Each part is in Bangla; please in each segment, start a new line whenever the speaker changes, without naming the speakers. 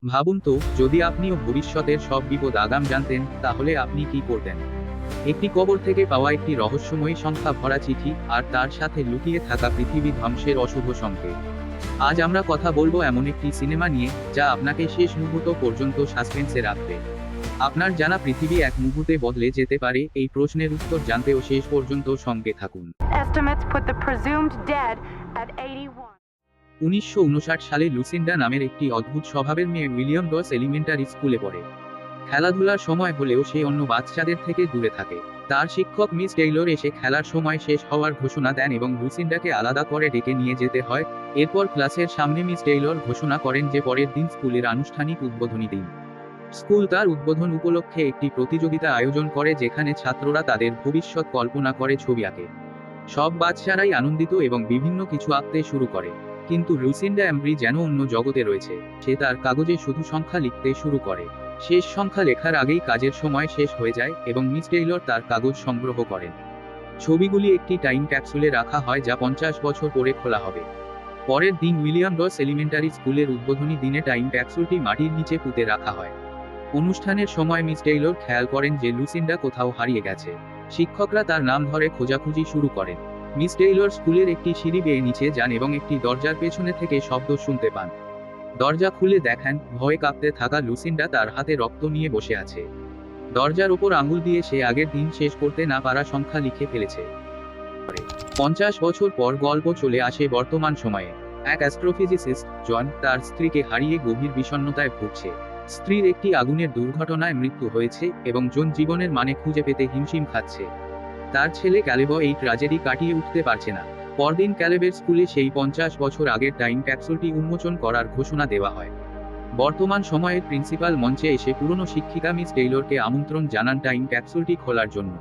ভাবুন তো, যদি আপনিও ভবিষ্যতের সব বিপদ আগাম জানতেন, তাহলে আপনি কি করতেন? একটি কবর থেকে পাওয়া একটি রহস্যময়ী সংখ্যা ভরা চিঠি, আর তার সাথে লুকিয়ে থাকা পৃথিবী ধ্বংসের অশুভ সংকেত। আজ আমরা কথা বলবো এমন একটি সিনেমা নিয়ে, যা আপনাকে শেষ মুহূর্ত পর্যন্ত সাসপেন্সে রাখবে। আপনার জানা পৃথিবী এক মুহূর্তে বদলে যেতে পারে, এই প্রশ্নের উত্তর জানতেও শেষ পর্যন্ত সঙ্গে থাকুন।
Estimates put the presumed dead at 81.
1959 সালে লুসিন্ডা নামের একটি অদ্ভুত স্বভাবের মেয়ে উইলিয়াম রস এলিমেন্টারি স্কুলে পড়ে। খেলাধুলার সময় হলেও সে অন্য বাচ্চাদের থেকে দূরে থাকে। তার শিক্ষক মিস টেইলর এসে খেলার সময় শেষ হওয়ার ঘোষণা দেন এবং লুসিন্ডাকে আলাদা করে ডেকে নিয়ে যেতে হয়। এরপর ক্লাসের সামনে মিস টেইলর ঘোষণা করেন যে পরের দিন স্কুলের আনুষ্ঠানিক উদ্বোধনী দিন। স্কুল তার উদ্বোধন উপলক্ষে একটি প্রতিযোগিতা আয়োজন করে, যেখানে ছাত্ররা তাদের ভবিষ্যৎ কল্পনা করে ছবি আঁকে। সব বাচ্চারাই আনন্দিত এবং বিভিন্ন কিছু আঁকতে শুরু করে। কিন্তু লুসিন্ডা এমব্রি যেন অন্য জগতে রয়েছে। সে তার কাগজে শুধু সংখ্যা লিখতে শুরু করে। শেষ সংখ্যা লেখার আগেই কাজের সময় শেষ হয়ে যায় এবং মিস টেইলর তার কাগজ সংগ্রহ করেন। ছবিগুলি একটি টাইম ক্যাপসুলে রাখা হয়, যা 50 বছর পরে খোলা হবে। পরের দিন উইলিয়াম রস এলিমেন্টারি স্কুলের উদ্বোধনী দিনে টাইম ক্যাপসুলটি মাটির নিচে পুঁতে রাখা হয়। অনুষ্ঠানের সময় মিস টেইলর খেয়াল করেন যে লুসিন্ডা কোথাও হারিয়ে গেছে। শিক্ষকরা তার নাম ধরে খোঁজাখুঁজি শুরু করেন। মিস টেইলর স্কুলের একটি সিঁড়ি বেয়ে নিচে যান এবং একটি দরজার পেছনে থেকে শব্দ শুনতে পান। দরজা খুলে দেখেন, ভয়ে কাঁপতে থাকা লুসিন্ডা তার হাতে রক্ত নিয়ে বসে আছে। দরজার ওপর আঙুল দিয়ে সে আগের দিন শেষ করতে না পারা সংখ্যা লিখে ফেলেছে। 50 বছর পর গল্প চলে আসে বর্তমান সময়ে। এক অ্যাস্ট্রোফিজিসিস্ট, জন, তার স্ত্রীকে হারিয়ে গভীর বিষণ্ণতায় ভুগছে। স্ত্রীর একটি আগুনের দুর্ঘটনায় মৃত্যু হয়েছে এবং জন জীবনের মানে খুঁজে পেতে হিমশিম খাচ্ছে। তার ছেলে ক্যালেব এই ট্র্যাজেডি কাটিয়ে উঠতে পারছে না। পরদিন ক্যালেবের স্কুলে সেই 50 বছর আগের টাইম ক্যাপসুলটি উন্মোচন করার ঘোষণা দেওয়া হয়। বর্তমান সময়ের প্রিন্সিপাল মঞ্চে এসে পুরনো শিক্ষিকা মিস টেইলরকে আমন্ত্রণ জানান টাইম ক্যাপসুলটি খোলার জন্য।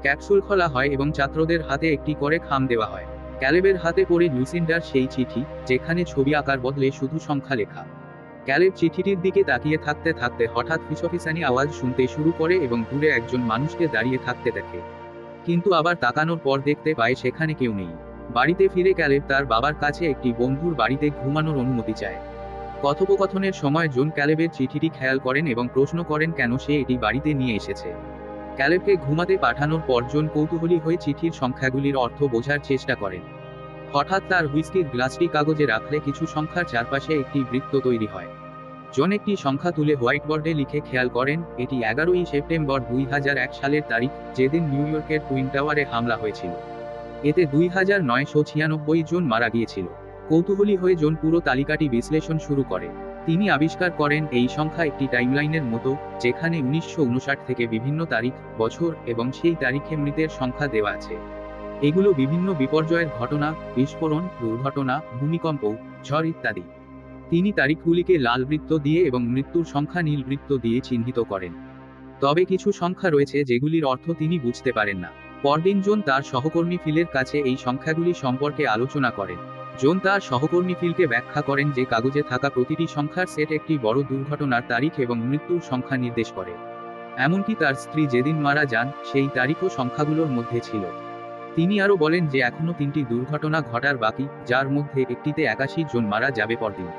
ক্যাপসুল খোলা হয় এবং ছাত্রদের হাতে একটি করে খাম দেওয়া হয়। ক্যালেবের হাতে পড়ে লুসিন্ডার সেই চিঠি, যেখানে ছবি আঁকার বদলে শুধু সংখ্যা লেখা। ক্যালেব চিঠিটির দিকে তাকিয়ে থাকতে থাকতে হঠাৎ ফিসফিসানি আওয়াজ শুনতে শুরু করে এবং দূরে একজন মানুষকে দাঁড়িয়ে থাকতে দেখে। কিন্তু আবার তাকানোর পর দেখতে পায় সেখানে কেউ নেই। বাড়িতে ফিরে ক্যালেব তার বাবার কাছে একটি বন্ধুর বাড়িতে ঘুমানোর অনুমতি চায়। কথোপকথনের সময় জন ক্যালেবের চিঠিটি খেয়াল করেন এবং প্রশ্ন করেন কেন সে এটি বাড়িতে নিয়ে এসেছে। ক্যালেবকে ঘুমাতে পাঠানোর পর জন কৌতূহলী হয়ে চিঠির সংখ্যাগুলির অর্থ বোঝার চেষ্টা করেন। হঠাৎ তার হুইস্কির গ্লাসটি কাগজে রাখলে কিছু সংখ্যার চারপাশে একটি বৃত্ত তৈরি হয়। জন একটি সংখ্যা তুলে হোয়াইটবোর্ডে লিখে খেয়াল করেন, এটি 11ই সেপ্টেম্বর 2001 সালের তারিখ, যেদিন নিউ ইয়র্কের টুইন টাওয়ারে হামলা হয়েছিল। এতে 2996 জন মারা গিয়েছিল। কৌতূহলী হয়ে জন পুরো তালিকাটি বিশ্লেষণ শুরু করে। তিনি আবিষ্কার করেন এই সংখ্যা একটি টাইমলাইনের মতো, যেখানে 1959 থেকে বিভিন্ন তারিখ, বছর এবং সেই তারিখে মৃতের সংখ্যা দেওয়া আছে। এগুলো বিভিন্ন বিপর্যয়ের ঘটনা, বিস্ফোরণ, দুর্ঘটনা, ভূমিকম্প, ঝড় ইত্যাদি। তিনি তারিখগুলিকে লাল বৃত্ত দিয়ে এবং মৃত্যুর সংখ্যা নীল বৃত্ত দিয়ে চিহ্নিত করেন। তবে কিছু সংখ্যা রয়েছে যেগুলির অর্থ তিনি বুঝতে পারেন না। পরদিন জন তার সহকর্মী ফিলের কাছে এই সংখ্যাগুলি সম্পর্কে আলোচনা করেন। জন তার সহকর্মী ফিলকে ব্যাখ্যা করেন যে কাগজে থাকা প্রতিটি সংখ্যার সেট একটি বড় দুর্ঘটনার তারিখ এবং মৃত্যুর সংখ্যা নির্দেশ করে। এমনকি তার স্ত্রী যেদিন মারা যান, সেই তারিখও সংখ্যাগুলোর মধ্যে ছিল। তিনি আরও বলেন যে এখনও 3টি দুর্ঘটনা ঘটার বাকি, যার মধ্যে একটিতে 81 জন মারা যাবে পরদিন।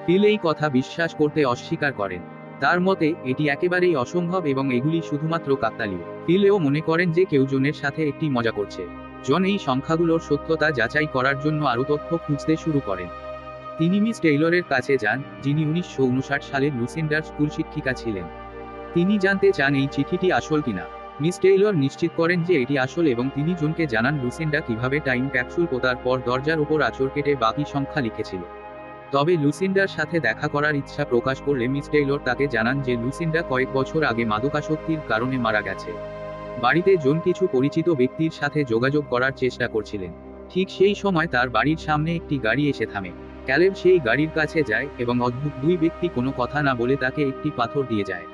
ফিল এই কথা বিশ্বাস করতে অস্বীকার করেন। তার মতে এটি একেবারেই অসম্ভব এবং এগুলি শুধুমাত্র কাকতালীয়। ফিল এও মনে করেন যে কেউ জনের সাথে একটি মজা করছে। জন এই সংখ্যাগুলোর সত্যতা যাচাই করার জন্য আরও তথ্য খুঁজতে শুরু করেন। তিনি মিস টেইলরের কাছে যান, যিনি 1959 সালে লুসিন্ডার স্কুল শিক্ষিকা ছিলেন। তিনি জানতে চান এই চিঠিটি আসল কিনা। মিস টেইলর নিশ্চিত করেন যে এটি আসল এবং তিনি জনকে জানান লুসিন্ডা কিভাবে টাইম ক্যাপসুল পোতার পর দরজার ওপর আঁচড় কেটে বাকি সংখ্যা লিখেছিল। তবে লুসিন্ডার সাথে দেখা করার ইচ্ছা প্রকাশ করলে মিস টেইলর তাকে জানান যে লুসিন্ডা কয়েক বছর আগে মাদকাসক্তির কারণে মারা গেছে। বাড়িতে জন কিছু পরিচিত ব্যক্তির সাথে যোগাযোগ করার চেষ্টা করছিলেন। ঠিক সেই সময় তার বাড়ির সামনে একটি গাড়ি এসে থামে। ক্যালেব সেই গাড়ির কাছে যায় এবং অদ্ভুত দুই ব্যক্তি কোনো কথা না বলে তাকে একটি পাথর দিয়ে যায়।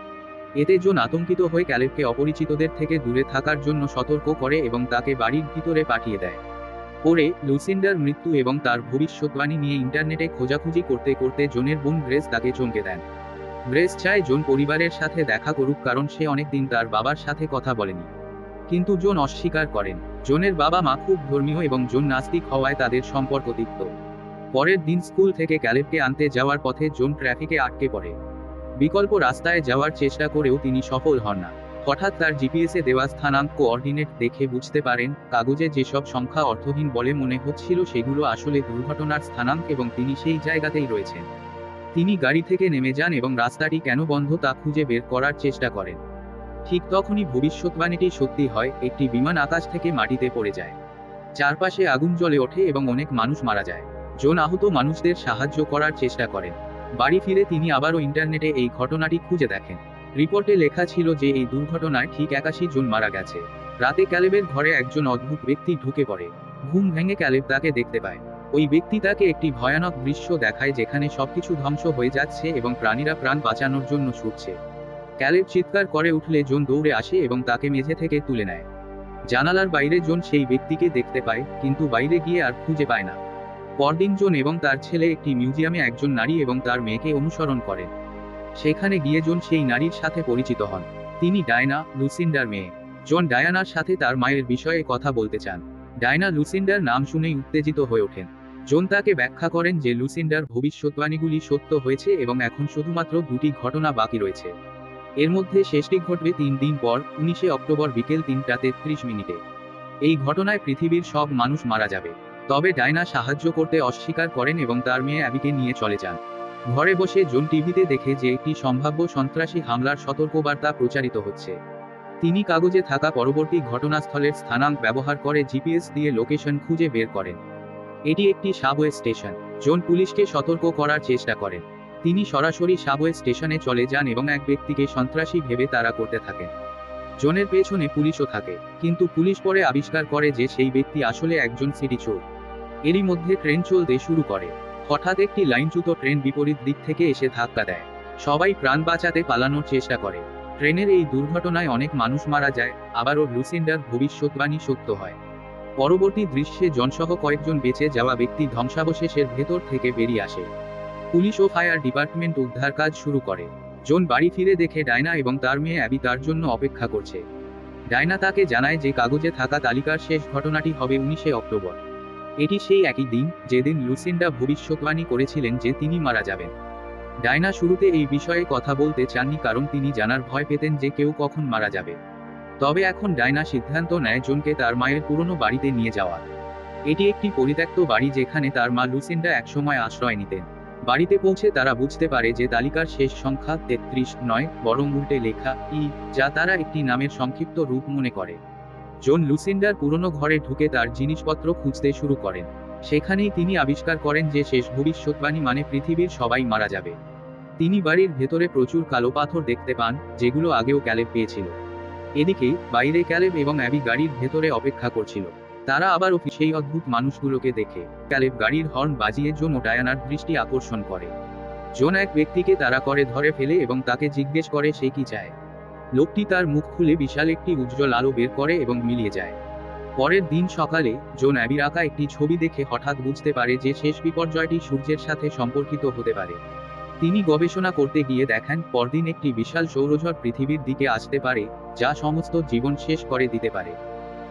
এতে জন আতঙ্কিত হয়ে ক্যালেবকে অপরিচিতদের থেকে দূরে থাকার জন্য সতর্ক করে এবং তাকে বাড়ির ভিতরে পাঠিয়ে দেয়। পরে লুসিন্ডার মৃত্যু এবং তার ভবিষ্যৎবাণী নিয়ে ইন্টারনেটে খোঁজাখুঁজি করতে করতে জনের বোন গ্রেস তাকে চমকে দেন। গ্রেস চায় জন পরিবারের সাথে দেখা করুক, কারণ সে অনেকদিন তার বাবার সাথে কথা বলেনি। কিন্তু জন অস্বীকার করেন। জনের বাবা মা খুব ধর্মীয় এবং জন নাস্তিক হওয়ায় তাদের সম্পর্ক তিক্ত। পরের দিন স্কুল থেকে ক্যালেবকে আনতে যাওয়ার পথে জন ট্রাফিকে আটকে পড়ে। বিকল্প রাস্তায় যাওয়ার চেষ্টা করেও তিনি সফল হন না। হঠাৎ তার জিপিএসে দেওয়া স্থানাঙ্ক কোঅর্ডিনেট দেখে বুঝতে পারেন কাগজে যেসব সংখ্যা অর্থহীন বলে মনে হচ্ছিল সেগুলো আসলে দুর্ঘটনার স্থানাঙ্ক এবং তিনি সেই জায়গাতেই রয়েছেন। তিনি গাড়ি থেকে নেমে যান এবং রাস্তাটি কেন বন্ধ তা খুঁজে বের করার চেষ্টা করেন। ঠিক তখনই ভবিষ্যৎবাণীটি সত্যি হয়, একটি বিমান আকাশ থেকে মাটিতে পড়ে যায়। চারপাশে আগুন জ্বলে ওঠে এবং অনেক মানুষ মারা যায়। জন আহত মানুষদের সাহায্য করার চেষ্টা করেন। বাড়ি ফিরে তিনি আবারও ইন্টারনেটে এই ঘটনাটি খুঁজে দেখেন। রিপোর্টে লেখা ছিল যে এই দুর্ঘটনায় ঠিক 81 জন মারা গেছে। রাতে ক্যালেবের ঘরে একজন অদ্ভুত ব্যক্তি ঢুকে পড়ে। ঘুম ভেঙে ক্যালেব তাকে দেখতে পায়। ওই ব্যক্তি তাকে একটি ভয়ানক দৃশ্য দেখায় যেখানে সবকিছু ধ্বংস হয়ে যাচ্ছে এবং প্রাণীরা প্রাণ বাঁচানোর জন্য ছুটছে। ক্যালেব চিৎকার করে উঠলে জন দৌড়ে আসে এবং তাকে মেঝে থেকে তুলে নেয়। জানালার বাইরে জন সেই ব্যক্তিকে দেখতে পায়, কিন্তু বাইরে গিয়ে আর খুঁজে পায় না। পরদিন জন এবং তার ছেলে একটি মিউজিয়ামে একজন নারী এবং তার মেয়েকে অনুসরণ করেন। সেখানে গিয়ে জন সেই নারীর সাথে পরিচিত হন। তিনি ডায়না, লুসিন্ডার মেয়ে। জন ডায়ানার সাথে তার মায়ের বিষয়ে কথা বলতে চান। ডায়না লুসিন্ডার নাম শুনেই উত্তেজিত হয়ে ওঠেন। জন তাকে ব্যাখ্যা করেন যে লুসিন্ডার ভবিষ্যৎবাণীগুলি সত্য হয়েছে এবং এখন শুধুমাত্র 2টি ঘটনা বাকি রয়েছে। এর মধ্যে শেষটি ঘটবে 3 দিন পর, 19শে অক্টোবর বিকেল 3:33। এই ঘটনায় পৃথিবীর সব মানুষ মারা যাবে। তবে ডায়না সাহায্য করতে অস্বীকার করেন এবং তার মেয়ে অ্যাবিকে নিয়ে চলে যান। ঘরে বসে জন টিভিতে দেখে যে একটি সম্ভাব্য সন্ত্রাসী হামলার সতর্কবার্তা প্রচারিত হচ্ছে। তিনি কাগজে থাকা পরবর্তী ঘটনাস্থলের স্থানাঙ্ক ব্যবহার করে জিপিএস দিয়ে লোকেশন খুঁজে বের করেন। এটি একটি সাবওয়ে স্টেশন। জন পুলিশকে সতর্ক করার চেষ্টা করেন। তিনি সরাসরি সাবওয়ে স্টেশনে চলে যান এবং এক ব্যক্তিকে সন্ত্রাসী ভেবে তাড়া করতে থাকেন। জনের পেছনে পুলিশও থাকে, কিন্তু পুলিশ পরে আবিষ্কার করে যে সেই ব্যক্তি আসলে একজন সিটি চোর। এরই মধ্যে ট্রেন চলতে শুরু করে। হঠাৎ একটি লাইনচ্যুত ট্রেন বিপরীত দিক থেকে এসে ধাক্কা দেয়। সবাই প্রাণ বাঁচাতে পালানোর চেষ্টা করে। ট্রেনের এই দুর্ঘটনায় অনেক মানুষ মারা যায়। আবারও লুসিন্ডার ভবিষ্যৎবাণী সত্য হয়। পরবর্তী দৃশ্যে জনসহ কয়েকজন বেঁচে যাওয়া ব্যক্তি ধ্বংসাবশেষের ভেতর থেকে বেরিয়ে আসে। পুলিশ ও ফায়ার ডিপার্টমেন্ট উদ্ধার কাজ শুরু করে। জন বাড়ি ফিরে দেখে ডায়না এবং তার মেয়ে অ্যাবি তার জন্য অপেক্ষা করছে। ডায়না তাকে জানায় যে কাগজে থাকা তালিকার শেষ ঘটনাটি হবে 19শে অক্টোবর। এটি সেই একই দিন যেদিন লুসিন্ডা ভবিষ্যৎবাণী করেছিলেন যে তিনি মারা যাবেন। ডায়না শুরুতে এই বিষয়ে কথা বলতে চাননি কারণ তিনি জানার ভয় পেতেন যে কেউ কখন মারা যাবে। তবে এখন ডায়না সিদ্ধান্ত নেয় জনকে তার মায়ের পুরনো বাড়িতে নিয়ে যাওয়ার। এটি একটি পরিত্যক্ত বাড়ি যেখানে তার মা লুসিন্ডা একসময় আশ্রয় নিতেন। বাড়িতে পৌঁছে তারা বুঝতে পারে যে তালিকার শেষ সংখ্যা 33 নয়, বরং উল্টে লেখা ই, যা তারা একটি নামের সংক্ষিপ্ত রূপ মনে করে। জন লুসিন্ডার পুরনো ঘরে ঢুকে তার জিনিসপত্র খুঁজতে শুরু করেন। সেখানেই তিনি আবিষ্কার করেন যে শেষ ভবিষ্যৎবাণী মানে পৃথিবীর সবাই মারা যাবে। তিনি বাড়ির ভেতরে প্রচুর কালো পাথর দেখতে পান, যেগুলো আগেও ক্যালেব পেয়েছিল। এদিকে বাইরে ক্যালেব এবং অ্যাবি গাড়ির ভেতরে অপেক্ষা করছিল। তারা আবারও সেই অদ্ভুত মানুষগুলোকে দেখে। ক্যালেব গাড়ির হর্ন বাজিয়ে জন ও ডায়ানার দৃষ্টি আকর্ষণ করে। জন এক ব্যক্তিকে তাড়া করে ধরে ফেলে এবং তাকে জিজ্ঞেস করে সে কি চায়। লোকটি তার মুখ খুলে বিশাল একটি উজ্জ্বল আলো বের করে এবং মিলিয়ে যায়। পরের দিন সকালে জন অ্যাবির আঁকা একটি ছবি দেখে হঠাৎ বুঝতে পারে যে শেষ বিপর্যয়টি সূর্যের সাথে সম্পর্কিত হতে পারে। তিনি গবেষণা করতে গিয়ে দেখেন পরদিন একটি বিশাল সৌরঝড় পৃথিবীর দিকে আসতে পারে, যা সমস্ত জীবন শেষ করে দিতে পারে।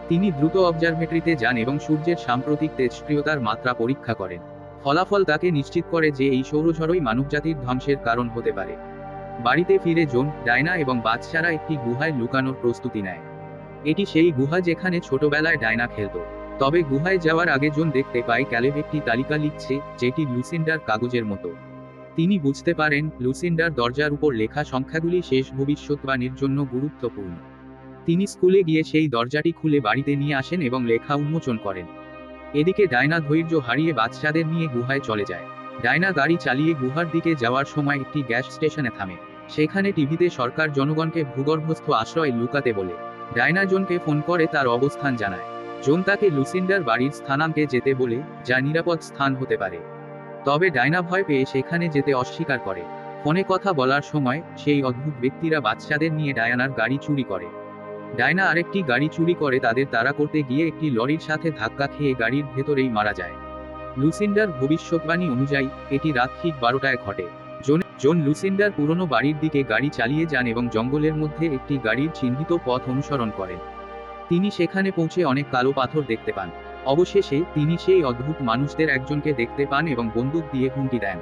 তিনি দ্রুত অবজারভেটরিতে যান এবং সূর্যের সাম্প্রতিক তেজস্ক্রিয়তার মাত্রা পরীক্ষা করেন। ফলাফল তাকে নিশ্চিত করে যে এই সৌরঝড়ই মানবজাতির ধ্বংসের কারণ হতে পারে। বাড়িতে ফিরে জন, ডায়না এবং বাচ্চারা একটি গুহায় লুকানোর প্রস্তুতি নেয়। এটি সেই গুহা যেখানে ছোটবেলায় ডায়না খেলত। তবে গুহায় যাওয়ার আগে জন দেখতে পায় ক্যালেব একটি তালিকা লিখছে, যেটি লুসিন্ডার কাগজের মতো। তিনি বুঝতে পারেন লুসিন্ডার দরজার উপর লেখা সংখ্যাগুলি শেষ ভবিষ্যৎবাণীর জন্য গুরুত্বপূর্ণ। তিনি স্কুলে গিয়ে সেই দরজাটি খুলে বাড়িতে নিয়ে আসেন এবং লেখা উন্মোচন করেন। এদিকে ডায়না ধৈর্য হারিয়ে বাচ্চাদের নিয়ে গুহায় চলে যায়। ডায়না গাড়ি চালিয়ে গুহার দিকে যাওয়ার সময় একটি গ্যাস স্টেশনে থামে। সেখানে টিভিতে সরকার জনগণকে ভূগর্ভস্থ আশ্রয় লুকাতে বলে। ডায়না জনকে ফোন করে তার অবস্থান জানায়। জন তাকে লুসিন্ডার বাড়ির স্থানাঙ্কে যেতে বলে, যা নিরাপদ স্থান হতে পারে। তবে ডায়না ভয় পেয়ে সেখানে যেতে অস্বীকার করে। ফোনে কথা বলার সময় সেই অদ্ভুত ব্যক্তিরা বাচ্চাদের নিয়ে ডায়ানার গাড়ি চুরি করে। ডায়না আরেকটি গাড়ি চুরি করে তাদের তাড়া করতে গিয়ে একটি লরির সাথে ধাক্কা খেয়ে গাড়ির ভেতরেই মারা যায়। লুসিন্ডার ভবিষ্যৎবাণী অনুযায়ী এটি রাত ঠিক 12টায় ঘটে। জন লুসিন্ডার পুরনো বাড়ির দিকে গাড়ি চালিয়ে যান এবং জঙ্গলের মধ্যে একটি গাড়ির চিহ্নিত পথ অনুসরণ করেন। তিনি সেখানে পৌঁছে অনেক কালো পাথর দেখতে পান। অবশেষে তিনি সেই অদ্ভুত মানুষদের একজনকে দেখতে পান এবং বন্দুক দিয়ে হুমকি দেন।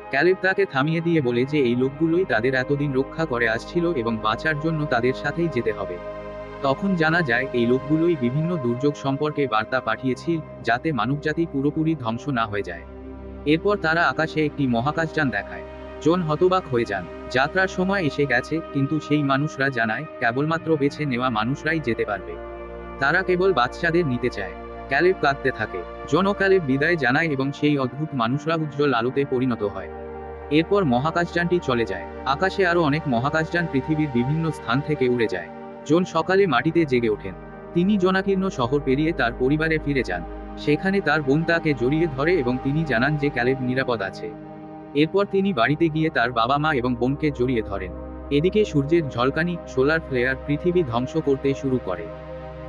ক্যালেব তাকে থামিয়ে দিয়ে বলে যে এই লোকগুলোই তাদের এতদিন রক্ষা করে আসছিল এবং বাঁচার জন্য তাদের সাথেই যেতে হবে। তখন জানা যায় এই লোকগুলোই বিভিন্ন দুর্যোগ সম্পর্কে বার্তা পাঠিয়েছিল, যাতে মানবজাতি পুরোপুরি ধ্বংস না হয়ে যায়। এরপর তারা আকাশে একটি মহাকাশযান দেখায়। জন হতবাক হয়ে যান। যাত্রার সময় এসে গেছে, কিন্তু সেই মানুষরা জানায় কেবলমাত্র বেছে নেওয়া মানুষরাই যেতে পারবে। তারা কেবল বাচ্চাদের নিতে চায়। ক্যালেব কাঁদতে থাকে। জন ও ক্যালেব বিদায় জানায় এবং সেই অদ্ভুত মানুষরা উজ্জ্বল আলোতে পরিণত হয়। এরপর মহাকাশযানটি চলে যায়। আকাশে আরও অনেক মহাকাশযান পৃথিবীর বিভিন্ন স্থান থেকে উড়ে যায়। জন সকালে মাটিতে জেগে ওঠেন। তিনি জনাকীর্ণ শহর পেরিয়ে তার পরিবারে ফিরে যান। সেখানে তার বোন তাকে জড়িয়ে ধরে এবং তিনি জানান যে ক্যালেব নিরাপদ আছে। এরপর তিনি বাড়িতে গিয়ে তার বাবা মা এবং বোনকে জড়িয়ে ধরেন। এদিকে সূর্যের ঝলকানি, সোলার ফ্লেয়ার পৃথিবী ধ্বংস করতে শুরু করে।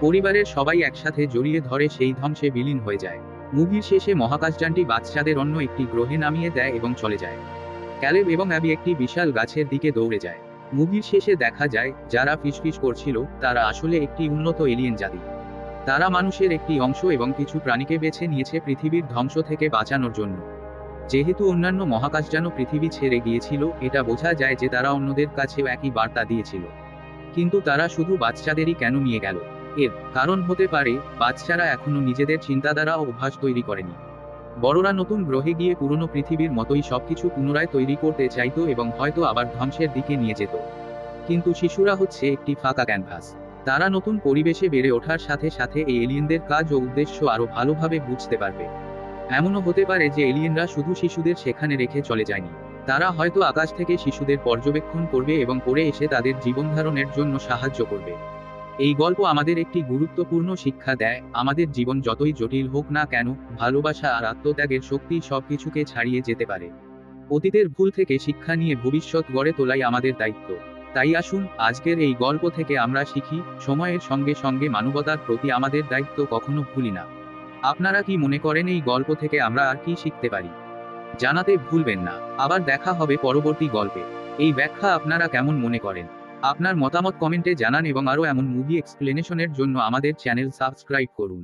পরিবারের সবাই একসাথে জড়িয়ে ধরে সেই ধ্বংসে বিলীন হয়ে যায়। মুভির শেষে মহাকাশযানটি বাচ্চাদের অন্য একটি গ্রহে নামিয়ে দেয় এবং চলে যায়। ক্যালেব এবং অ্যাবি একটি বিশাল গাছের দিকে দৌড়ে যায়। মুভির শেষে দেখা যায় যারা ফিসফিস করছিল তারা আসলে একটি উন্নত এলিয়েন জাতি। তারা মানুষের একটি অংশ এবং কিছু প্রাণীকে বেছে নিয়েছে পৃথিবীর ধ্বংস থেকে বাঁচানোর জন্য। যেহেতু অন্যান্য মহাকাশযানও পৃথিবী ছেড়ে গিয়েছিল, এটা বোঝা যায় যে তারা অন্যদের কাছেও একই বার্তা দিয়েছিল। কিন্তু তারা শুধু বাচ্চাদেরই কেন নিয়ে গেল? এর কারণ হতে পারে বাচ্চারা এখনো নিজেদের চিন্তাধারা ও অভ্যাস তৈরি করেনি। বড়রা নতুন গ্রহে গিয়ে পুরনো পৃথিবীর মতোই সবকিছু পুনরায় তৈরি করতে চাইতো এবং হয়তো আবার ধ্বংসের দিকে নিয়ে যেত। কিন্তু শিশুরা হচ্ছে একটি ফাঁকা ক্যানভাস। তারা নতুন পরিবেশে বেড়ে ওঠার সাথে সাথে এই এলিয়েনদের কাজ ও উদ্দেশ্য আরও ভালোভাবে বুঝতে পারবে। এমনও হতে পারে যে এলিয়েনরা শুধু শিশুদের সেখানে রেখে চলে যায়নি। তারা হয়তো আকাশ থেকে শিশুদের পর্যবেক্ষণ করবে এবং পরে এসে তাদের জীবনধারণের জন্য সাহায্য করবে। এই গল্প আমাদের একটি গুরুত্বপূর্ণ শিক্ষা দেয়, আমাদের জীবন যতই জটিল হোক না কেন, ভালোবাসা আর আত্মত্যাগের শক্তি সবকিছুকে ছাড়িয়ে যেতে পারে। অতীতের ভুল থেকে শিক্ষা নিয়ে ভবিষ্যৎ গড়ে তোলাই আমাদের দায়িত্ব। তাই আসুন আজকের এই গল্প থেকে আমরা শিখি, সময়ের সঙ্গে সঙ্গে মানবতার প্রতি আমাদের দায়িত্ব কখনো ভুলি না। আপনারা কি মনে করেন এই গল্প থেকে আমরা আর কি শিখতে পারি? জানাতে ভুলবেন না। আবার দেখা হবে পরবর্তী গল্পে। এই ব্যাখ্যা আপনারা কেমন মনে করেন? আপনার মতামত কমেন্টে জানান এবং আরও এমন মুভি এক্সপ্লেনেশনের জন্য আমাদের চ্যানেল সাবস্ক্রাইব করুন।